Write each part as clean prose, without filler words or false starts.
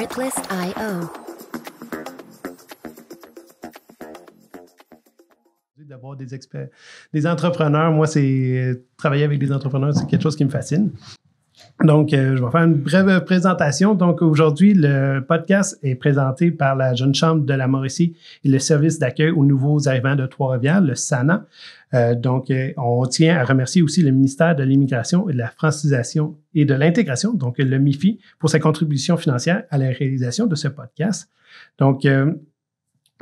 Artlist.io. D'avoir des entrepreneurs, moi, travailler avec des entrepreneurs, c'est quelque chose qui me fascine. Donc, je vais faire une brève présentation. Donc, aujourd'hui, le podcast est présenté par la Jeune Chambre de la Mauricie et le service d'accueil aux nouveaux arrivants de Trois-Rivières, le SANA. Donc, on tient à remercier aussi le ministère de l'Immigration et de la Francisation et de l'Intégration, donc le MIFI, pour sa contribution financière à la réalisation de ce podcast. Donc,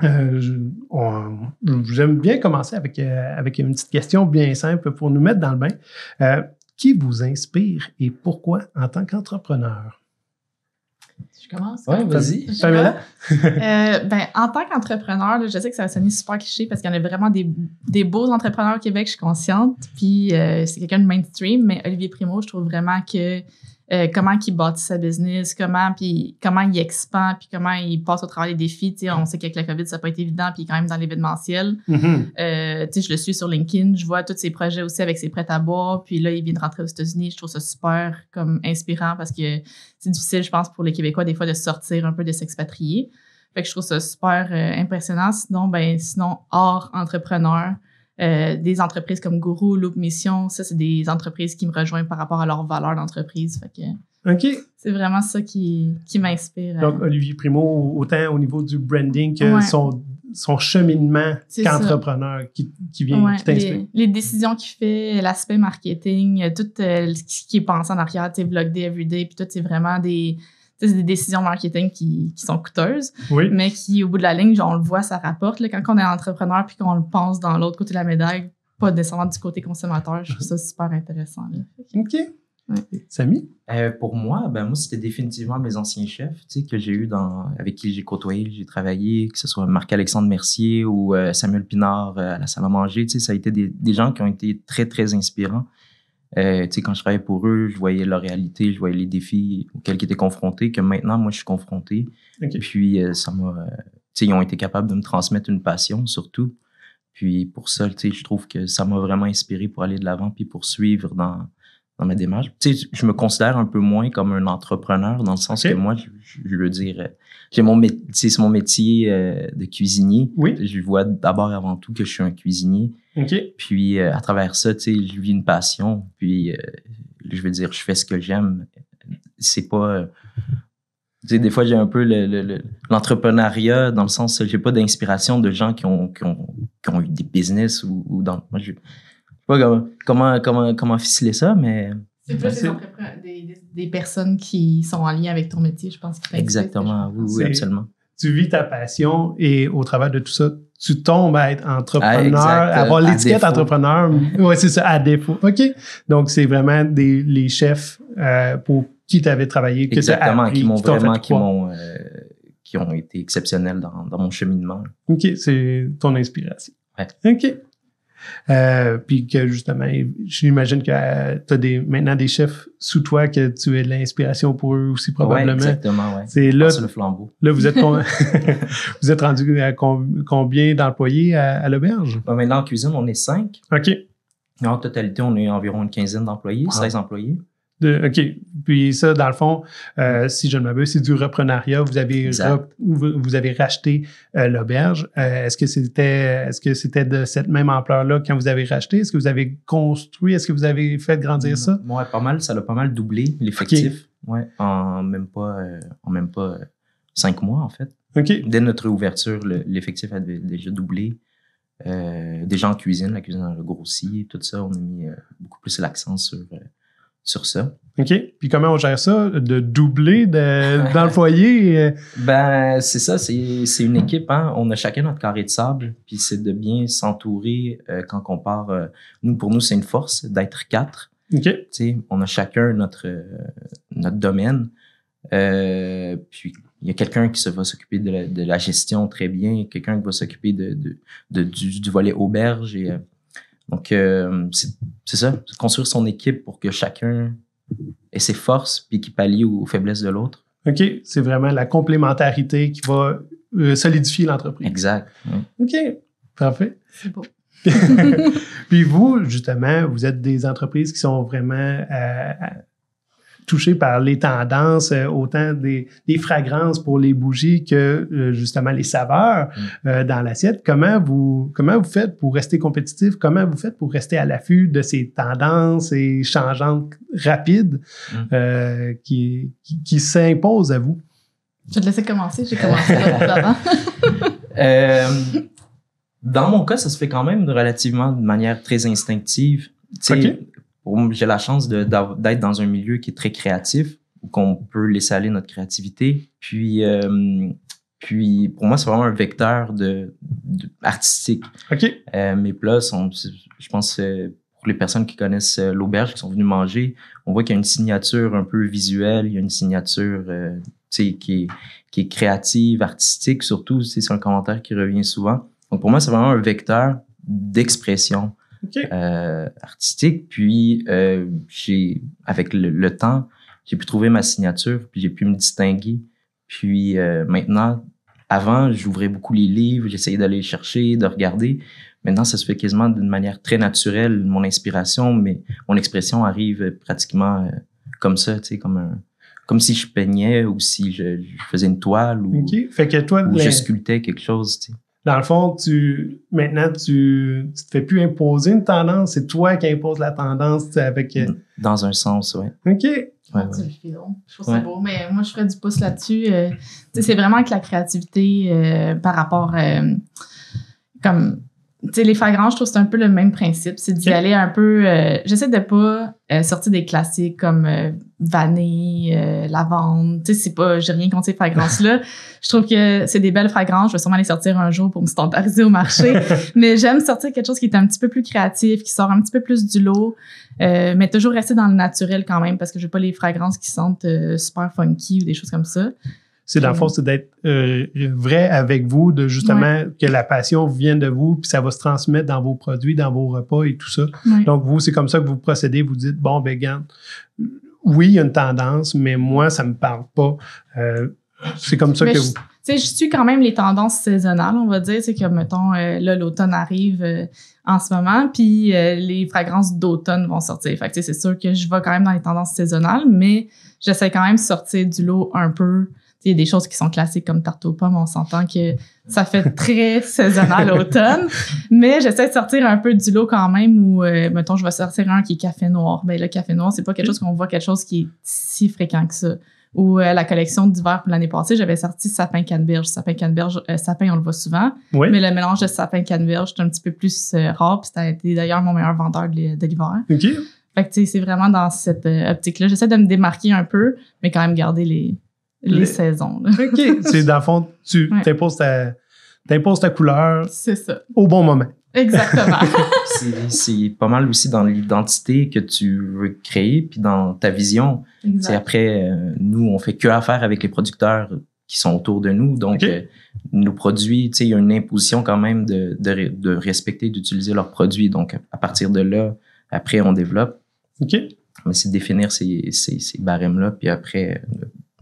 j'aime bien commencer avec une petite question bien simple pour nous mettre dans le bain. Qui vous inspire et pourquoi en beau-entrepreneur? Je commence? Oui, vas-y. Pamela? En tant qu'entrepreneur, là, je sais que ça va sonner super cliché parce qu'il y en a vraiment des beaux entrepreneurs au Québec, je suis consciente. Puis c'est quelqu'un de mainstream, mais Olivier Primo, je trouve vraiment que comment il bâtit sa business, comment il expand, puis comment il passe au travers des défis. T'sais, on sait qu'avec la COVID, ça n'a pas été évident, puis il est quand même dans l'événementiel. Je le suis sur LinkedIn, je vois tous ses projets aussi avec ses prêts à boire, puis là, il vient de rentrer aux États-Unis. Je trouve ça super comme inspirant parce que c'est difficile, je pense, pour les Québécois, des fois, de sortir un peu, de s'expatrier. Fait que je trouve ça super impressionnant. Sinon, hors entrepreneur, des entreprises comme Guru, Loop Mission, ça, c'est des entreprises qui me rejoignent par rapport à leurs valeurs d'entreprise. Fait que OK. c'est vraiment ça qui m'inspire. Donc, Olivier Primo, autant au niveau du branding que son cheminement qu'entrepreneur qui t'inspire. Les décisions qu'il fait, l'aspect marketing, tout ce qui est pensé en arrière, Vlog Day, Everyday, puis tout, c'est vraiment des décisions marketing qui sont coûteuses, mais qui, au bout de la ligne, on le voit, ça rapporte. Là, quand on est entrepreneur puis qu'on le pense dans l'autre côté de la médaille, pas nécessairement du côté consommateur, je trouve ça super intéressant. Là. OK. Ouais. Samy? Pour moi, moi, c'était définitivement mes anciens chefs que j'ai eu avec qui j'ai côtoyé, j'ai travaillé, que ce soit Marc-Alexandre Mercier ou Samuel Pinard à la salle à manger. Ça a été des gens qui ont été très, très inspirants. Quand je travaillais pour eux, je voyais leur réalité, je voyais les défis auxquels ils étaient confrontés, que maintenant, moi, je suis confronté. Okay. Puis, ça m'a... ils ont été capables de me transmettre une passion, surtout. Puis, pour ça, je trouve que ça m'a vraiment inspiré pour aller de l'avant puis poursuivre dans ma démarche. Je me considère un peu moins comme un entrepreneur, dans le sens que moi, je veux dire... c'est mon métier de cuisinier. Oui. Je vois d'abord avant tout que je suis un cuisinier. Okay. Puis à travers ça, je vis une passion. Puis je veux dire, je fais ce que j'aime. C'est pas... des fois, j'ai un peu l'entrepreneuriat dans le sens que j'ai pas d'inspiration de gens qui ont eu des business ou dans... Moi, je sais pas comment ficeler ça, mais... C'est plus des personnes qui sont en lien avec ton métier, je pense. Exactement, oui, absolument. Tu vis ta passion et au travers de tout ça, tu tombes à être entrepreneur, à avoir l'étiquette entrepreneur. Oui, c'est ça, à défaut. OK. Donc, c'est vraiment les chefs pour qui tu avais travaillé, que tu as appris, qui ont été exceptionnels dans mon cheminement. OK, c'est ton inspiration. Ouais. OK. Puis que justement, j'imagine que tu as maintenant des chefs sous toi que tu es de l'inspiration pour eux aussi probablement. Oui, exactement, oui. C'est là, le flambeau. Là, vous êtes rendu à combien d'employés à l'auberge? Maintenant, en cuisine, on est 5. OK. En totalité, on est environ une quinzaine d'employés, 16 employés. OK. Puis ça, dans le fond, si je ne m'abuse, c'est du reprenariat. Vous avez racheté l'auberge. Est-ce que c'était de cette même ampleur-là quand vous avez racheté? Est-ce que vous avez construit? Est-ce que vous avez fait grandir ça? Oui, pas mal. Ça l'a pas mal doublé, l'effectif. Okay. Ouais, en même pas 5 mois, en fait. OK. Dès notre ouverture, l'effectif avait déjà doublé. Déjà en cuisine, la cuisine a grossi, tout ça. On a mis beaucoup plus l'accent sur ça. OK. Puis comment on gère ça, de doubler dans le foyer? C'est ça, c'est une équipe. Hein? On a chacun notre carré de sable, puis c'est de bien s'entourer quand on part. Pour nous, c'est une force d'être 4. OK. On a chacun notre domaine. Puis il y a quelqu'un qui va s'occuper de la gestion très bien, quelqu'un qui va s'occuper du volet auberge. Donc, c'est ça, construire son équipe pour que chacun ait ses forces puis qu'il pallie aux faiblesses de l'autre. OK, c'est vraiment la complémentarité qui va solidifier l'entreprise. Exact. OK, parfait. C'est beau. Puis vous, justement, vous êtes des entreprises qui sont vraiment touché par les tendances, autant des fragrances pour les bougies que justement les saveurs dans l'assiette. Comment vous faites pour rester compétitif? Comment vous faites pour rester à l'affût de ces tendances et changeantes rapides qui s'imposent à vous? Je vais te laisser commencer. J'ai commencé avant. Dans mon cas, ça se fait quand même relativement de manière très instinctive. Okay. J'ai la chance d'être dans un milieu qui est très créatif, où on peut laisser aller notre créativité. Puis pour moi, c'est vraiment un vecteur artistique. Okay. Mes plats sont, je pense, pour les personnes qui connaissent l'auberge, qui sont venues manger, on voit qu'il y a une signature un peu visuelle, il y a une signature qui est créative, artistique, surtout, c'est un commentaire qui revient souvent. Donc, pour moi, c'est vraiment un vecteur d'expression artistique. Puis, avec le temps, j'ai pu trouver ma signature, puis j'ai pu me distinguer. Puis, maintenant, avant, j'ouvrais beaucoup les livres, j'essayais d'aller les chercher, de regarder. Maintenant, ça se fait quasiment d'une manière très naturelle, mon inspiration, mais mon expression arrive pratiquement comme ça, tu sais, comme si je peignais ou si je faisais une toile ou, fait que toi, ou je sculptais quelque chose, tu sais. Dans le fond, maintenant, tu te fais plus imposer une tendance, c'est toi qui imposes la tendance avec... Dans un sens, oui. OK. Ouais. Je trouve ça beau, mais moi, je ferais du pouce là-dessus. C'est vraiment que la créativité par rapport... comme... Tu sais, les fragrances, je trouve que c'est un peu le même principe. C'est d'y aller un peu... j'essaie de pas sortir des classiques comme vanille, lavande. Tu sais, c'est pas... J'ai rien contre ces fragrances-là. Je trouve que c'est des belles fragrances. Je vais sûrement les sortir un jour pour me standardiser au marché. Mais j'aime sortir quelque chose qui est un petit peu plus créatif, qui sort un petit peu plus du lot, mais toujours rester dans le naturel quand même, parce que je veux pas les fragrances qui sentent super funky ou des choses comme ça. C'est dans le fond, c'est d'être vrai avec vous, de justement que la passion vienne de vous, puis ça va se transmettre dans vos produits, dans vos repas et tout ça. Ouais. Donc, vous, c'est comme ça que vous procédez. Vous dites, bon, ben, regarde, oui, il y a une tendance, mais moi, ça me parle pas. C'est comme ça que vous... Tu sais, je suis quand même les tendances saisonnales, on va dire. C'est que, mettons, là, l'automne arrive en ce moment, puis les fragrances d'automne vont sortir. Fait que, tu sais, c'est sûr que je vais quand même dans les tendances saisonnales, mais j'essaie quand même de sortir du lot un peu. Il y a des choses qui sont classiques comme tarte aux pommes, on s'entend que ça fait très saisonnal l'automne, mais j'essaie de sortir un peu du lot quand même où, mettons, je vais sortir un qui est café noir. Ben le café noir, c'est pas quelque chose qu'on voit quelque chose qui est si fréquent que ça. Ou la collection d'hiver pour l'année passée, j'avais sorti sapin canneberge. Sapin canneberge, sapin, on le voit souvent, mais le mélange de sapin canneberge, c'est un petit peu plus rare, puis ça a été d'ailleurs mon meilleur vendeur de l'hiver. OK. Fait que, tu sais, c'est vraiment dans cette optique-là. J'essaie de me démarquer un peu, mais quand même garder les saisons. Là. OK. C'est dans le fond, tu t'imposes ta couleur. C'est ça. Au bon moment. Exactement. c'est pas mal aussi dans l'identité que tu veux créer, puis dans ta vision. Exact. Après, nous, on fait que affaire avec les producteurs qui sont autour de nous. Donc, nos produits, il y a une imposition quand même de respecter, d'utiliser leurs produits. Donc, à partir de là, après, on développe. OK. Mais c'est de définir ces barèmes-là, puis après...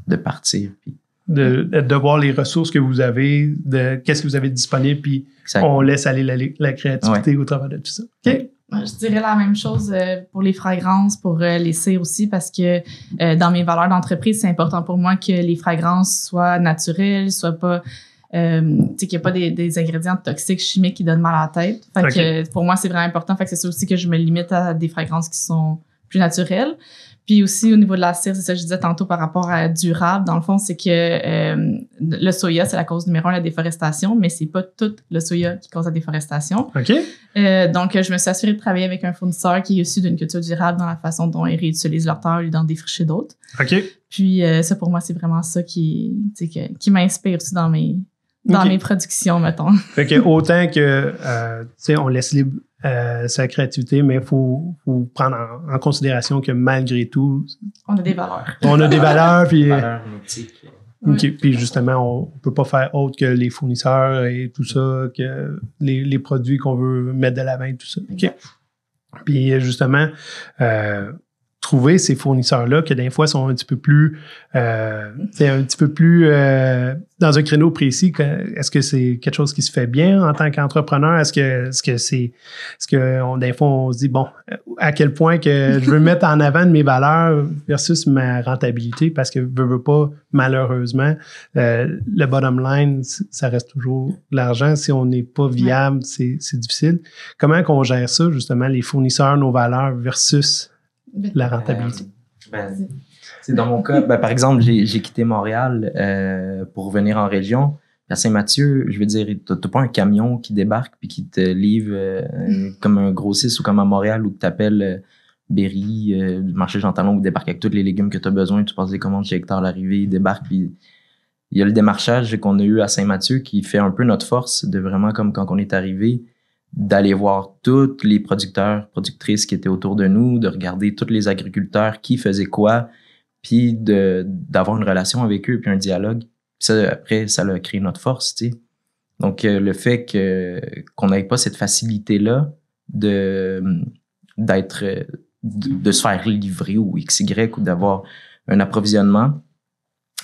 de partir. Puis... De voir les ressources que vous avez, de qu'est-ce que vous avez disponible, puis on laisse aller la créativité au travers de tout ça. OK? Je dirais la même chose pour les fragrances, pour les cires aussi, parce que dans mes valeurs d'entreprise, c'est important pour moi que les fragrances soient naturelles, soient pas... qu'il n'y ait pas des ingrédients toxiques, chimiques qui donnent mal à la tête. Fait que pour moi, c'est vraiment important. Fait que c'est ça aussi que je me limite à des fragrances qui sont plus naturelles. Puis aussi, au niveau de la cire, c'est ça que je disais tantôt par rapport à durable. Dans le fond, c'est que le soya, c'est la cause numéro 1 de la déforestation, mais c'est pas tout le soya qui cause la déforestation. OK. Donc, je me suis assurée de travailler avec un fournisseur qui est issu d'une culture durable dans la façon dont ils réutilisent leur terre au lieu d'en défricher d'autres. OK. Puis ça, pour moi, c'est vraiment ça qui m'inspire aussi dans mes productions, mettons. Fait que autant que, on laisse libre sa créativité, mais il faut prendre en considération que malgré tout... On a des valeurs. On a des valeurs, puis... valeurs éthiques. OK. Puis justement, on peut pas faire autre que les fournisseurs et tout ça, que les produits qu'on veut mettre de l'avant et tout ça. OK. Puis justement, trouver ces fournisseurs-là que des fois sont un petit peu plus dans un créneau précis. Est-ce que c'est quelque chose qui se fait bien en tant qu'entrepreneur? Est-ce que des fois on se dit bon, à quel point que je veux mettre en avant de mes valeurs versus ma rentabilité, parce que veux pas, malheureusement, le bottom line, ça reste toujours l'argent. Si on n'est pas viable, c'est difficile. Comment qu'on gère ça, justement, les fournisseurs, nos valeurs versus la rentabilité? Dans mon cas, par exemple, j'ai quitté Montréal pour venir en région. À Saint-Mathieu, je veux dire, t'as pas un camion qui débarque puis qui te livre comme un grossiste ou comme à Montréal où tu t'appelles Berry, du marché Jean Talon, où débarque avec tous les légumes que tu as besoin. Tu passes des commandes chez Hector l'arrivée, il débarque. Puis il y a le démarchage qu'on a eu à Saint-Mathieu qui fait un peu notre force de vraiment, comme quand on est arrivé, d'aller voir tous les producteurs, productrices qui étaient autour de nous, de regarder tous les agriculteurs qui faisaient quoi, puis d'avoir une relation avec eux, puis un dialogue. Puis ça, après, ça a créé notre force, tu sais. Donc, le fait qu'on n'avait pas cette facilité-là de se faire livrer ou XY ou d'avoir un approvisionnement,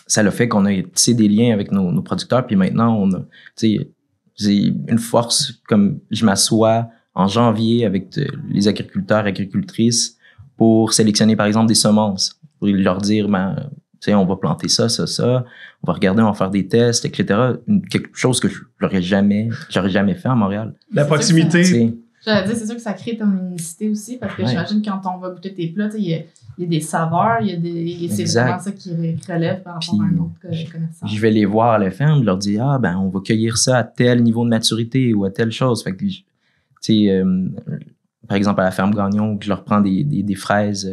ça l'a fait qu'on a tissé des liens avec nos producteurs, puis maintenant, on a, tu sais, j'ai une force, comme je m'assois en janvier avec les agriculteurs, agricultrices pour sélectionner, par exemple, des semences, pour leur dire, tu sais, on va planter ça, on va regarder, on va faire des tests, etc. Quelque chose que j'aurais jamais fait à Montréal. La proximité. J'allais dire, c'est sûr que ça crée ton unicité aussi, parce que j'imagine quand on va goûter tes plats, il y a des saveurs, c'est vraiment ça qui relève par rapport à un autre connaisseur. Je vais les voir à la ferme, je leur dis, on va cueillir ça à tel niveau de maturité ou à telle chose. Fait que, tu sais, par exemple, à la ferme Gagnon, je leur prends des fraises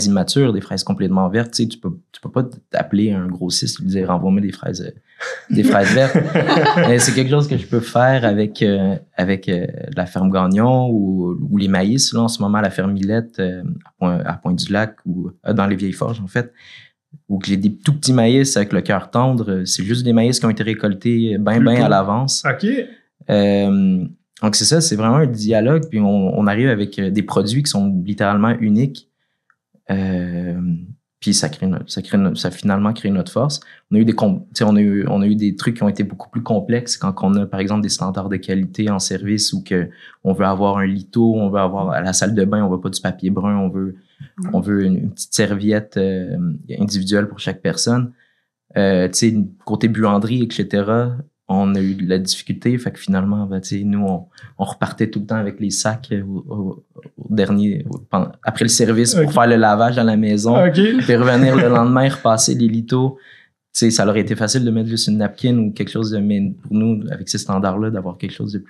immatures, des fraises complètement vertes. Tu sais, tu peux pas t'appeler un grossiste et lui dire, envoie-moi des fraises vertes. C'est quelque chose que je peux faire avec la ferme Gagnon ou les maïs. Là, en ce moment, à la ferme Millette, à Pointe-du-Lac ou dans les Vieilles Forges, en fait, où j'ai des tout petits maïs avec le cœur tendre. C'est juste des maïs qui ont été récoltés bien à l'avance. OK. Donc, c'est ça, c'est vraiment un dialogue. Puis on arrive avec des produits qui sont littéralement uniques. Puis ça a finalement créé notre force. On a eu des trucs qui ont été beaucoup plus complexes quand on a, par exemple, des standards de qualité en service ou que on veut avoir un litho, on veut avoir à la salle de bain, on veut pas du papier brun, on veut une petite serviette individuelle pour chaque personne. Tu sais, côté buanderie, etc., on a eu de la difficulté, fait que finalement, nous, on repartait tout le temps avec les sacs au dernier, après le service pour faire le lavage à la maison, puis revenir le lendemain, repasser les lithos. Tu sais, ça aurait été facile de mettre juste une napkin ou quelque chose mais pour nous, avec ces standards-là, d'avoir quelque chose de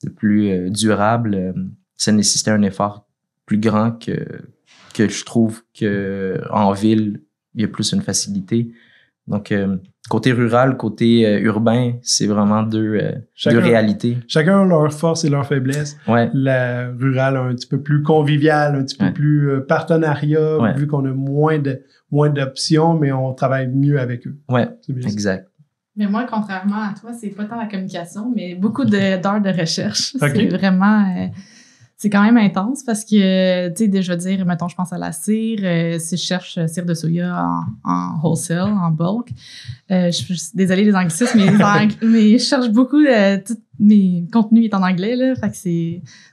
plus durable, ça nécessitait un effort plus grand que je trouve que en ville, il y a plus une facilité. Donc, côté rural, côté urbain, c'est vraiment deux réalités. Chacun a leur force et leur faiblesse. Ouais. La rurale, un petit peu plus convivial, un petit peu plus partenariat, vu qu'on a moins d'options, mais on travaille mieux avec eux. Oui, exact. Mais moi, contrairement à toi, c'est pas tant la communication, mais beaucoup d'heures de recherche. Okay. C'est vraiment... c'est quand même intense parce que, tu sais, je veux dire, mettons, je pense à la cire. Si je cherche cire de soya en wholesale, en bulk, je suis désolée les anglicismes, mais je cherche beaucoup, tous mes contenus est en anglais, là, fait que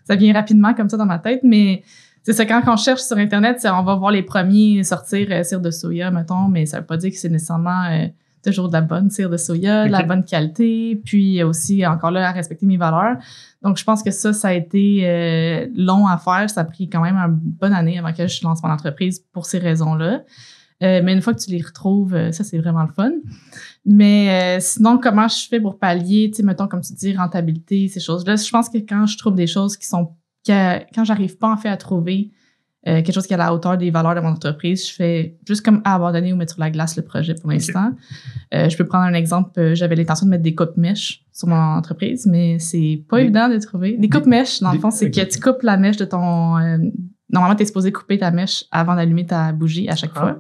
ça vient rapidement comme ça dans ma tête, mais c'est ça, quand on cherche sur Internet, on va voir les premiers sortir cire de soya, mettons, mais ça veut pas dire que c'est nécessairement toujours de la bonne cire de soya, de la bonne qualité, puis aussi, encore là, à respecter mes valeurs. Donc, je pense que ça a été long à faire. Ça a pris quand même une bonne année avant que je lance mon entreprise pour ces raisons-là. Mais une fois que tu les retrouves, ça, c'est vraiment le fun. Mais sinon, comment je fais pour pallier, tu sais, mettons, comme tu dis, rentabilité, ces choses-là? Je pense que quand je trouve des choses quand j'arrive pas, en fait, à trouver quelque chose qui est à la hauteur des valeurs de mon entreprise, je fais juste comme abandonner ou mettre sur la glace le projet pour l'instant. Je peux prendre un exemple. J'avais l'intention de mettre des coupes-mèches sur mon entreprise, mais c'est pas évident de trouver. Des coupes-mèches, dans le fond, c'est que tu coupes la mèche de ton... normalement, tu es supposé couper ta mèche avant d'allumer ta bougie à chaque fois.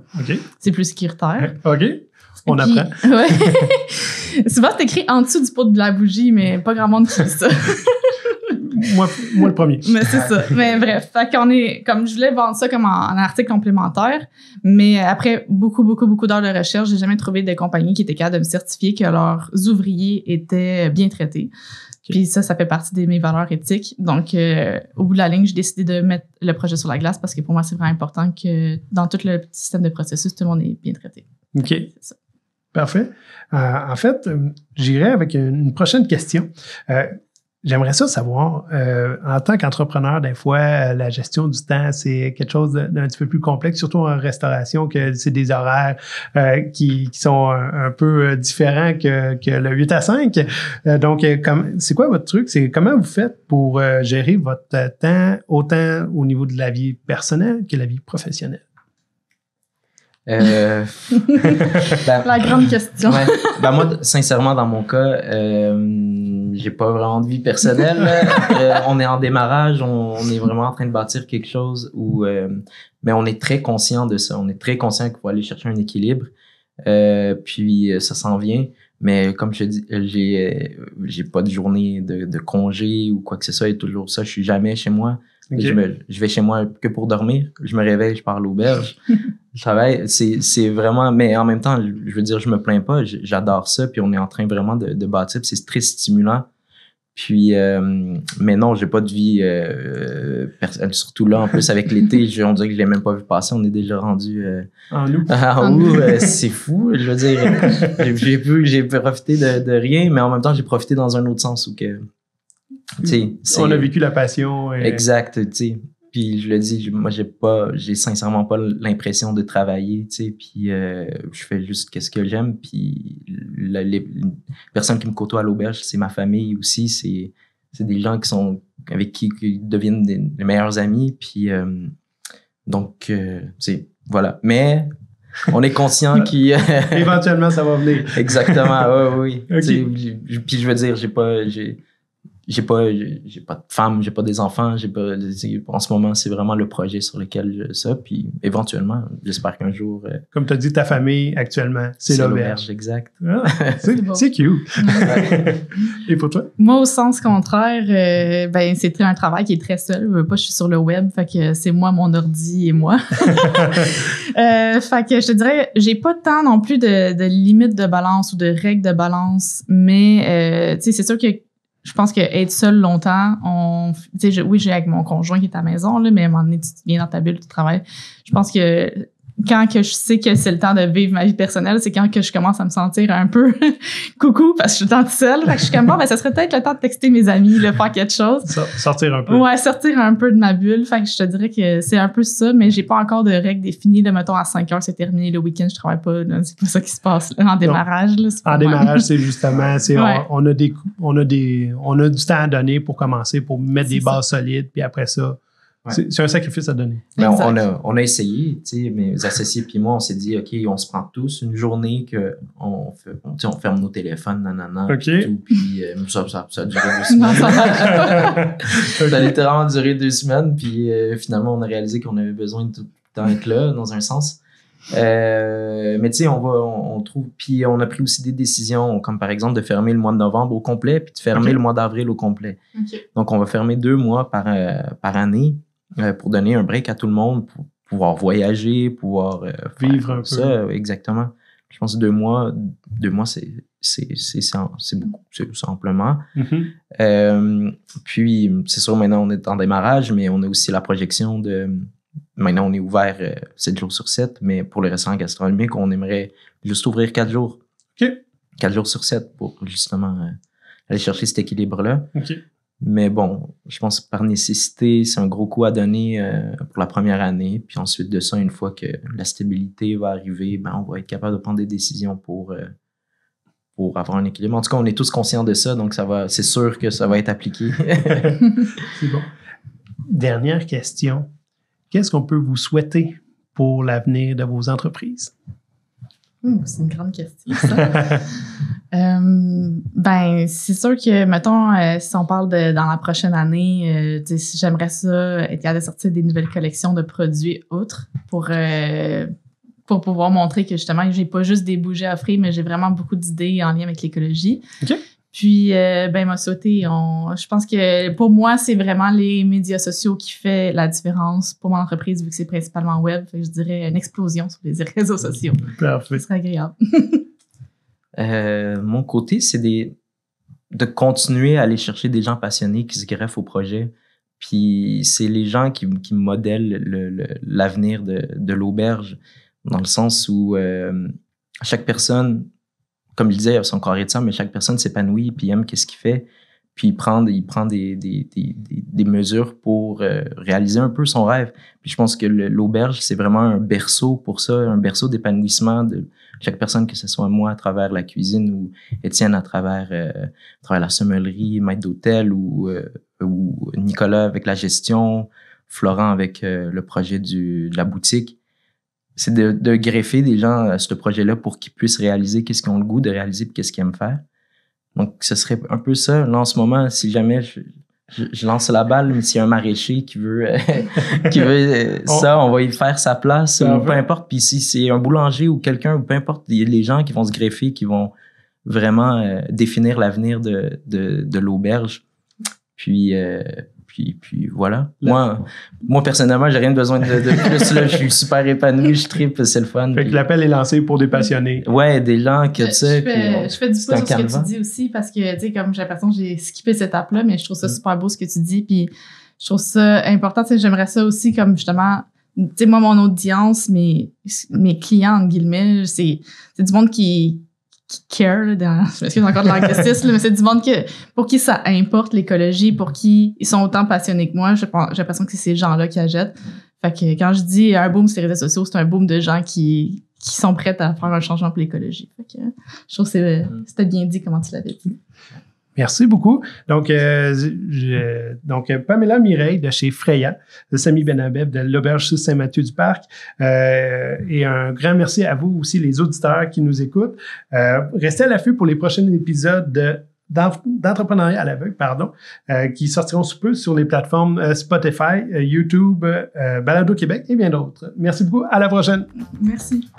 C'est plus sécuritaire. OK. On apprend. Ouais. Souvent, c'est écrit en dessous du pot de la bougie, mais pas grand monde qui dit ça. Moi le premier. Mais c'est ça. Mais bref, fait qu'on est, comme je voulais vendre ça comme en article complémentaire, mais après beaucoup d'heures de recherche, j'ai jamais trouvé de compagnie qui était capable de me certifier que leurs ouvriers étaient bien traités. Puis ça fait partie de mes valeurs éthiques. Donc, au bout de la ligne, j'ai décidé de mettre le projet sur la glace parce que pour moi, c'est vraiment important que dans tout le système de processus, tout le monde est bien traité. OK. C'est ça. Parfait. En fait, j'irai avec une prochaine question. J'aimerais ça savoir, en tant qu'entrepreneur, des fois, la gestion du temps, c'est quelque chose d'un petit peu plus complexe, surtout en restauration, que c'est des horaires qui sont un peu différents que le 8 à 5. Donc, c'est quoi votre truc? C'est comment vous faites pour gérer votre temps, autant au niveau de la vie personnelle que la vie professionnelle? La grande question. Ouais. Moi, sincèrement, dans mon cas, j'ai pas vraiment de vie personnelle. On est en démarrage, on est vraiment en train de bâtir quelque chose mais on est très conscient de ça. On est très conscient qu'il faut aller chercher un équilibre. Puis ça s'en vient. Mais comme je te dis, j'ai pas de journée de congé ou quoi que ce soit. Et toujours ça, je suis jamais chez moi. Okay. Je vais chez moi que pour dormir. Je me réveille, je pars à l'auberge. Je travaille. C'est vraiment... Mais en même temps, je veux dire, je me plains pas. J'adore ça. Puis on est en train vraiment de bâtir. Puis c'est très stimulant. Puis... mais non, j'ai pas de vie personnelle. Surtout là, en plus, avec l'été, on dirait que je l'ai même pas vu passer. On est déjà rendu... en août. En août, c'est fou. Je veux dire, j'ai profité de rien. Mais en même temps, j'ai profité dans un autre sens où que... On a vécu la passion. Exact, tu sais. Puis je le dis, moi j'ai sincèrement pas l'impression de travailler, tu sais. Puis je fais juste qu'est-ce que j'aime. Puis les personnes qui me côtoient à l'auberge, c'est ma famille aussi. C'est des gens avec qui deviennent les meilleurs amis. Puis donc, tu sais, voilà. Mais on est conscient éventuellement, ça va venir. Exactement, oui. Okay. Puis je veux dire, j'ai pas de femme, j'ai pas des enfants, en ce moment, c'est vraiment le projet sur lequel puis éventuellement, j'espère qu'un jour... Comme tu as dit, ta famille, actuellement, c'est l'auberge. Exact. Ah, c'est cute. Et pour toi? Moi, au sens contraire, c'est un travail qui est très seul. Je suis sur le web, fait que c'est moi, mon ordi et moi. Fait que je te dirais, j'ai pas tant non plus de limites de balance ou de règles de balance, mais tu sais, c'est sûr que je pense que être seul longtemps, oui, j'ai avec mon conjoint qui est à la maison, là, mais à un moment donné, tu viens dans ta bulle, tu travailles. Je pense que quand que je sais que c'est le temps de vivre ma vie personnelle, c'est quand que je commence à me sentir un peu coucou parce que je suis tout le temps seule. Fait que je suis comme ça serait peut-être le temps de texter mes amis, de faire quelque chose. Sortir un peu. Ouais, sortir un peu de ma bulle. Fait que je te dirais que c'est un peu ça, mais j'ai pas encore de règles définies. Mettons, à 5 heures, c'est terminé. Le week-end, je travaille pas. Là, c'est pas ça qui se passe. Là, en démarrage, là, en démarrage, c'est justement, on a du temps à donner pour commencer, pour mettre des bases solides, puis après ça, c'est un sacrifice à donner. Mais on a essayé, tu sais, mes associés puis moi, on s'est dit, OK, on se prend tous une journée on ferme nos téléphones, nanana, okay. tout, puis ça a duré 2 semaines. Ça a littéralement duré 2 semaines, puis finalement, on a réalisé qu'on avait besoin de tout le temps être là, dans un sens. Mais tu sais, on trouve, puis on a pris aussi des décisions, comme par exemple de fermer le mois de novembre au complet, puis de fermer le mois d'avril au complet. Okay. Donc, on va fermer 2 mois par année. Pour donner un break à tout le monde, pour pouvoir voyager, pouvoir vivre un peu. Ça, exactement. Je pense que 2 mois, c'est beaucoup, c'est simplement. Mm-hmm. Puis, c'est sûr, maintenant, on est en démarrage, mais on a aussi la projection de... Maintenant, on est ouvert 7 jours sur 7, mais pour les restaurants gastronomiques, on aimerait juste ouvrir 4 jours. OK. 4 jours sur 7 pour justement aller chercher cet équilibre-là. OK. Mais bon, je pense que par nécessité, c'est un gros coup à donner pour la première année. Puis ensuite de ça, une fois que la stabilité va arriver, on va être capable de prendre des décisions pour avoir un équilibre. En tout cas, on est tous conscients de ça, donc c'est sûr que ça va être appliqué. C'est bon. Dernière question. Qu'est-ce qu'on peut vous souhaiter pour l'avenir de vos entreprises? C'est une grande question, ça. C'est sûr que, mettons, si on parle dans la prochaine année, j'aimerais ça être capable de sortir des nouvelles collections de produits autres pour pouvoir montrer que, justement, j'ai pas juste des bougies à offrir, mais j'ai vraiment beaucoup d'idées en lien avec l'écologie. OK. Puis, m'a sauté. Je pense que pour moi, c'est vraiment les médias sociaux qui fait la différence pour mon entreprise, vu que c'est principalement web. Fait que je dirais une explosion sur les réseaux sociaux. Parfait. Ce serait agréable. Mon côté, c'est de continuer à aller chercher des gens passionnés qui se greffent au projet. Puis c'est les gens qui modèlent l'avenir de l'auberge, dans le sens où chaque personne, comme il disait, il y a son carré de sang, mais chaque personne s'épanouit puis aime qu'est-ce qu'il fait. Puis il prend des mesures pour réaliser un peu son rêve. Puis je pense que l'auberge, c'est vraiment un berceau pour ça, un berceau d'épanouissement de chaque personne, que ce soit moi à travers la cuisine ou Étienne à travers la sommellerie, maître d'hôtel ou Nicolas avec la gestion, Florent avec le projet de la boutique. C'est de greffer des gens à ce projet-là pour qu'ils puissent réaliser qu'est-ce qu'ils ont le goût de réaliser et qu'est-ce qu'ils aiment faire. Donc, ce serait un peu ça. Là, en ce moment, si jamais je lance la balle, mais s'il y a un maraîcher qui veut ça, on va y faire sa place, ou peu importe. Puis si c'est un boulanger ou quelqu'un, ou peu importe, il y a les gens qui vont se greffer, qui vont vraiment définir l'avenir de l'auberge. Puis voilà. Moi, personnellement, j'ai rien besoin de plus. Là, je suis super épanoui, je tripe, c'est le fun. Fait que l'appel est lancé pour des passionnés. Ouais, des gens que tu sais. Je fais du pouce sur ce que tu dis aussi parce que, tu sais, comme j'ai l'impression que j'ai skippé cette étape-là, mais je trouve ça super beau ce que tu dis. Puis je trouve ça important. Tu sais, j'aimerais ça aussi comme justement, tu sais, moi, mon audience, mes clients, entre guillemets, c'est du monde qui care, là, je m'excuse encore de l'anglicisme, mais c'est du monde pour qui ça importe l'écologie, pour qui ils sont autant passionnés que moi. J'ai l'impression que c'est ces gens-là qui achètent. Fait que quand je dis un boom sur les réseaux sociaux, c'est un boom de gens qui sont prêts à faire un changement pour l'écologie. Fait que je trouve que c'était bien dit comment tu l'avais dit. Merci beaucoup. Donc, Pamela Mireille de chez Freya, de Samy Benabeb de l'Auberge sous Saint-Mathieu-du-Parc. Et un grand merci à vous aussi, les auditeurs qui nous écoutent. Restez à l'affût pour les prochains épisodes d'entrepreneuriat à l'aveugle, qui sortiront sous peu sur les plateformes Spotify, YouTube, Balado Québec et bien d'autres. Merci beaucoup. À la prochaine. Merci.